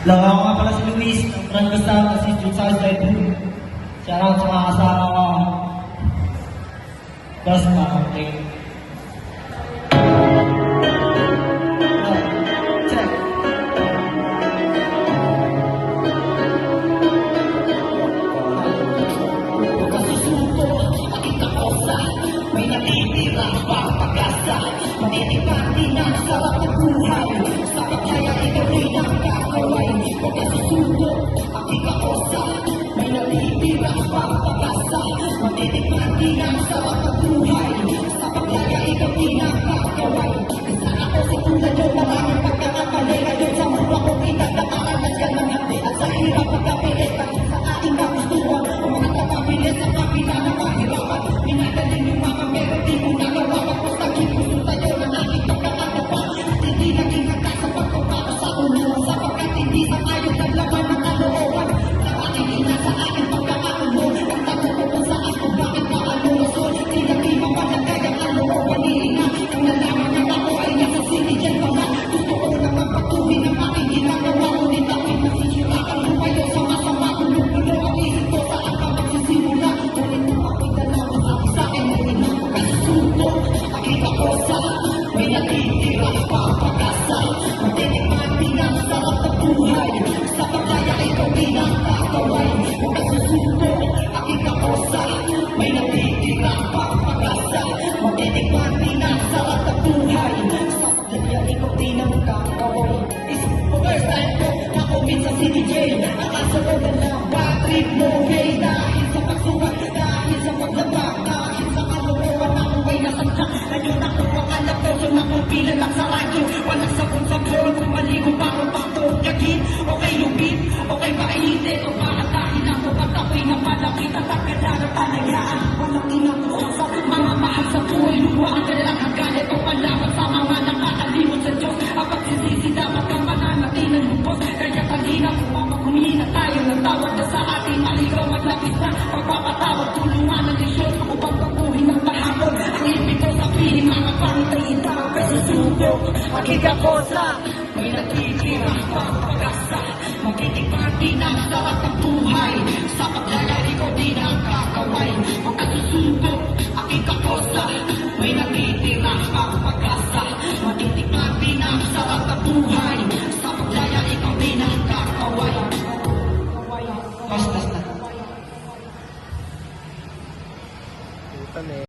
Hello, ako nga pala si Luis, ng Brand Gustavo sa Street Southside. Shoutout sa mga kasama ko. Boss, okay. Check. Pagkasusuko, makita ko sa may natitira pa pag-asa. Matitipati na sarap ng buhay. Sa pagkaya ito rin ang kakaway. Pagkasusuko, makita ko sa may natitira pa pag-asa. Matitipati na sarap ng buhay. Sa pagkaya ito rin ang kakaway. Sana ko sa tulad nyo, maraming pagkakapali. Ngayon sa mura ko pinagdakaranas ka ng hati. At sa hirap pagkapilit, sa ating kagustuhan. Kung mga kapabilis sa kapila na mahirapan. Minagaling yung mga meron, di mo nagawa. Tapos naging gusto tayo na natin pagkakatawa. At hindi naging hagasa pagkapako sa unuan. Sapagkat hindi sa ayaw ng laman ng kalooban. Narating ina sa akin pagkakatulo. Ang tagutupan sa ako, bakit maalurason? Di naging mamalagay ang kalooban ni ina. Ang nalaman ng ako ay nasa sinigyan pa na. Gusto ko na magpatuloy ng aking ginagawa. Ngunit aking masisira ang lumayo sa masama. Kulukulo ang isip ko saan ka magsisimula. Ngunit kung ako'y dalaman sa akin ay inapagkasuko. Makita ko sa may natitira pa pag-asa. Matitikmati ng sarap ng buhay. Sa pagkaya ikaw din ang kakaway. Makasusuko, makita ko sa may natitira pa pag-asa. Matitikmati ng sarap ng buhay. Sa pagkaya ikaw din ang kakaway. Isip ko first time ko nakumit sa CDJ. Ang kasunod na bad trip no way. Dahil sa pagsukat, dahil sa paglabak, dahil sa kalooban na buhay na santa. Ngayon ako ang alam ko, so nakupilan lang sa radyo. Walang sabon-sabon, kumaligo pa ako patugagin. Okay lubid, okay mainitin. O bakit dahil ako ba't ako'y napalapit at agad-agad palayaan. Walang inakuha sa mga mahal sa buhay. Luwaan ka lang ang galit o palaban sa mga nakakalimot sa Diyos. Ang pagsisisi dapat kang mananatin ng lupos. Kaya kanina humina tayo ng tawad na sa ating maligaw maglapis na pagpapatawad. Tulungan ng Diyos upang pagbuhin ng pahapon. Ang ibig ko sabihin mga pantayin na ang pagsusuko. Makikakosa, may natitira pa pag-asa. Magtitikmati ng sarap ng buhay. Sa paglalari ko din ang kakaway. Magkasusuko, makikakosa, may natitira pa